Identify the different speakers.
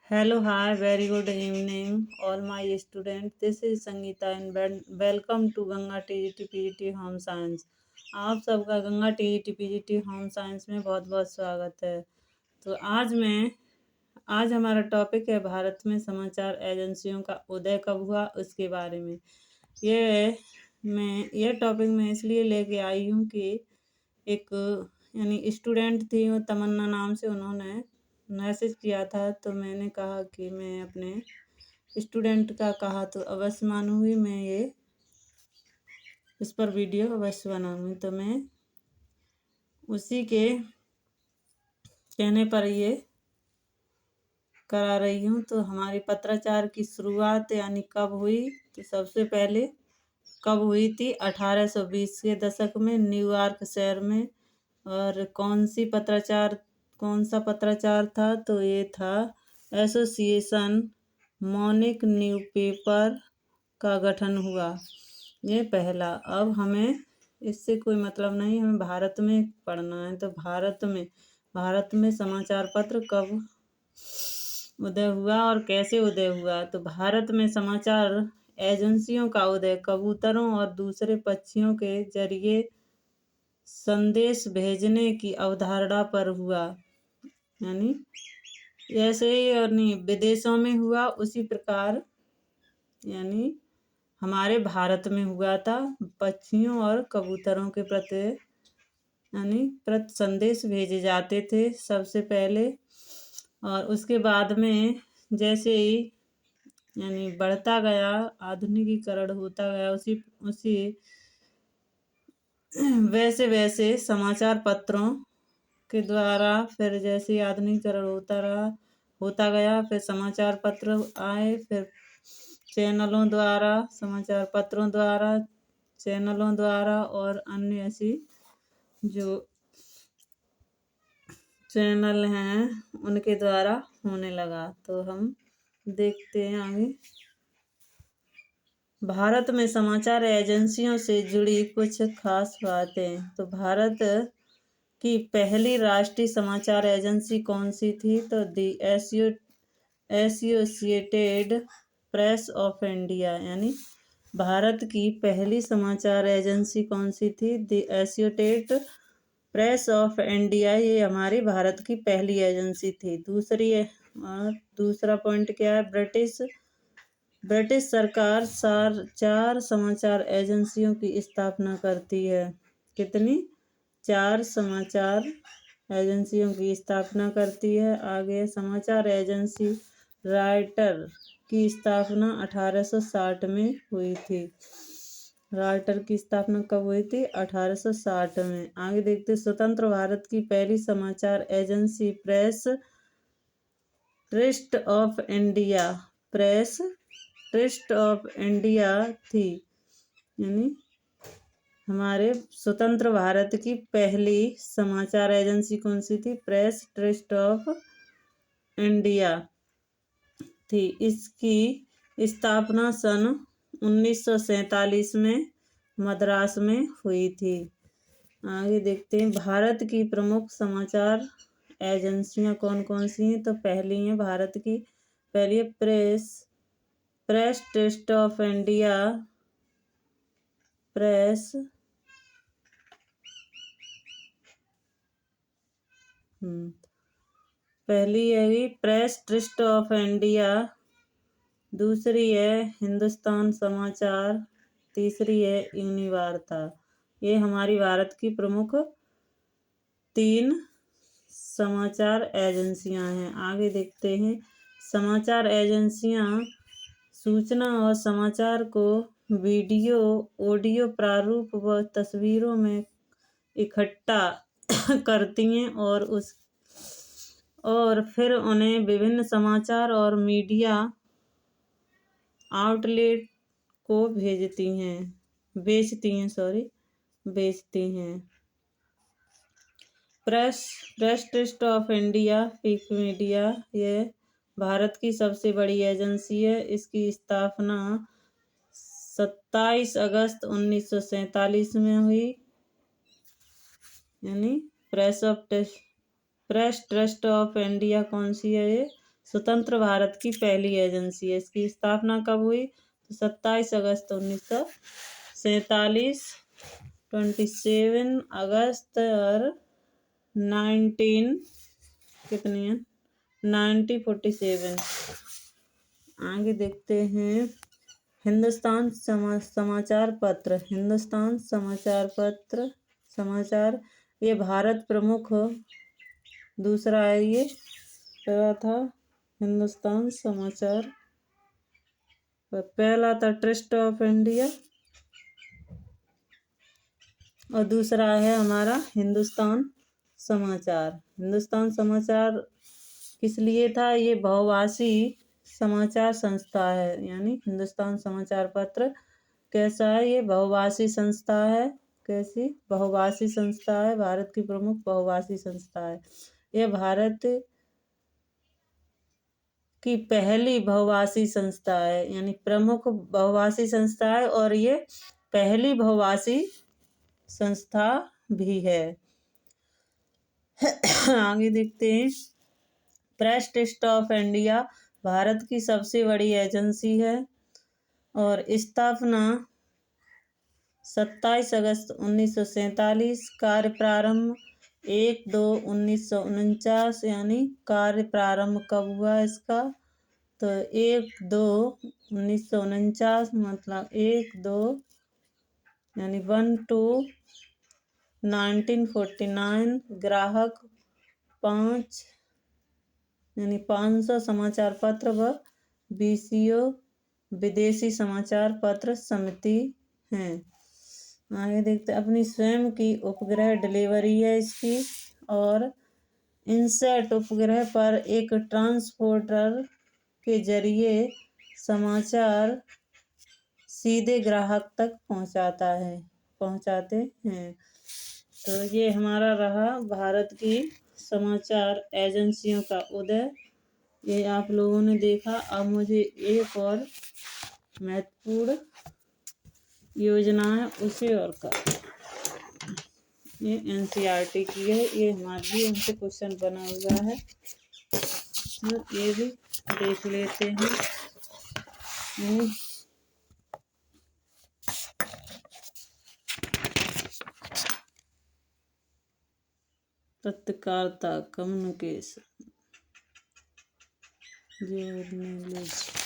Speaker 1: Hello, hi, very good evening, all my students. This is Sangeeta and welcome to Ganga TGT PGT home science. आप सबका Ganga TGT PGT home science में बहुत बहुत स्वागत है। तो आज हमारा टॉपिक है भारत में समाचार एजेंसियों का उदय कब हुआ उसके बारे में। ये टॉपिक मैं इसलिए लेके आई हूँ कि एक यानी स्टूडेंट थी वो तमन्ना नाम से, उन्होंने मैसेज किया था। तो मैंने कहा कि मैं अपने स्टूडेंट का कहा तो अवश्य मानूंगी, मैं ये इस पर वीडियो अवश्य बनाऊंगी। तो मैं उसी के कहने पर ये करा रही हूँ। तो हमारी पत्राचार की शुरुआत यानी कब हुई, तो सबसे पहले कब हुई थी 1820 के दशक में न्यूयॉर्क शहर में। और कौन सा पत्राचार था, तो ये था एसोसिएशन मॉर्निंग न्यूज़पेपर का गठन हुआ। ये पहला। अब हमें इससे कोई मतलब नहीं, हमें भारत में पढ़ना है। तो भारत में समाचार पत्र कब उदय हुआ और कैसे उदय हुआ। तो भारत में समाचार एजेंसियों का उदय कबूतरों और दूसरे पक्षियों के जरिए संदेश भेजने की अवधारणा पर हुआ। यानी जैसे यानी विदेशों में हुआ उसी प्रकार यानी हमारे भारत में हुआ था। पक्षियों और कबूतरों के प्रति संदेश भेजे जाते थे सबसे पहले। और उसके बाद में जैसे ही यानी बढ़ता गया, आधुनिकीकरण होता गया, उसी वैसे वैसे समाचार पत्रों के द्वारा फिर जैसे आधुनिकीकरण होता गया, फिर समाचार पत्र आए, फिर समाचार पत्रों द्वारा, चैनलों द्वारा और अन्य ऐसी जो चैनल हैं उनके द्वारा होने लगा। तो हम देखते हैं आगे। भारत में समाचार एजेंसियों से जुड़ी कुछ खास बातें। तो भारत की पहली राष्ट्रीय समाचार एजेंसी कौन सी थी, तो दी एसोसिएटेड प्रेस ऑफ इंडिया। यानी भारत की पहली समाचार एजेंसी कौन सी थी, दी एसोसिएटेड प्रेस ऑफ इंडिया। ये हमारी भारत की पहली एजेंसी थी। दूसरा पॉइंट क्या है, ब्रिटिश सरकार 4 समाचार एजेंसियों की स्थापना करती है। कितनी? 4 समाचार एजेंसियों की स्थापना करती है। आगे समाचार एजेंसी रायटर की स्थापना 1860 में हुई थी। रायटर की स्थापना कब हुई थी? 1860 में। आगे देखते, स्वतंत्र भारत की पहली समाचार agency press Trust of India थी। यानी हमारे स्वतंत्र भारत की पहली समाचार एजेंसी कौन सी थी? प्रेस ट्रस्ट ऑफ इंडिया थी। इसकी स्थापना सन 1947 में मद्रास में हुई थी। आगे देखते हैं, भारत की प्रमुख समाचार एजेंसियां कौन कौन सी हैं। तो पहली है भारत की पहली है प्रेस ट्रस्ट ऑफ इंडिया। पहली है प्रेस ट्रस्ट ऑफ इंडिया, दूसरी है हिंदुस्तान समाचार, तीसरी है यूनिवार्ता। ये हमारी भारत की प्रमुख 3 समाचार एजेंसियां हैं। आगे देखते हैं, समाचार एजेंसियां सूचना और समाचार को वीडियो, ऑडियो प्रारूप व तस्वीरों में इकट्ठा करती हैं और फिर उन्हें विभिन्न समाचार और मीडिया आउटलेट को बेचती हैं। Press Trust of India pick media, ये भारत की सबसे बड़ी एजेंसी है। इसकी स्थापना 27 अगस्त 1947 में हुई। यानी प्रेस ट्रस्ट ऑफ इंडिया कौन सी है? ये स्वतंत्र भारत की पहली एजेंसी है। इसकी स्थापना कब हुई? तो 27 अगस्त 1947, 27 अगस्त और 19 कितनी है 1947। आगे देखते हैं हिंदुस्तान समाचार पत्र। हिंदुस्तान समाचार पत्र समाचार ये भारत प्रमुख दूसरा है। ये पहला था हिंदुस्तान समाचार, पहला था ट्रस्ट ऑफ इंडिया और दूसरा है हमारा हिंदुस्तान समाचार। हिंदुस्तान समाचार किस लिए था? ये बहुभाषी समाचार संस्था है। यानी हिंदुस्तान समाचार पत्र कैसा है? ये बहुभाषी संस्था है। कैसी? बहुभाषी संस्था है, भारत की प्रमुख बहुभाषी संस्था है। ये भारत की पहली बहुभाषी संस्था है, यानी प्रमुख बहुभाषी संस्था है और ये पहली बहुभाषी संस्था भी है। आगे देखते हैं Press Trust of India Bharat की सबसे बड़ी एजेंसी है और स्थापना 27 अगस्त 1947। कार्य प्रारंभ 1/2/1949। यानी कार्य प्रारंभ कब हुआ इसका? तो 1/2/1949 मतलब 1/2 यानी 1/2/1949। ग्राहक 5 यानी 500 समाचार पत्र व बीसीओ विदेशी समाचार पत्र समिति हैं। आगे देखते अपनी स्वयं की उपग्रह डिलीवरी है इसकी और इनसेट उपग्रह पर एक ट्रांसपोर्टर के जरिए समाचार सीधे ग्राहक तक पहुंचाते हैं। तो ये हमारा रहा भारत की समाचार एजेंसियों का उदय। ये आप लोगों ने देखा। अब मुझे एक और महत्वपूर्ण योजना है उसे और का ये एनसीईआरटी की है। ये हमारे लिए उनसे क्वेश्चन बना हुआ है, तो ये भी देख लेते हैं। पत्रकारिता कम्युनिकेशन जर्नलिज्म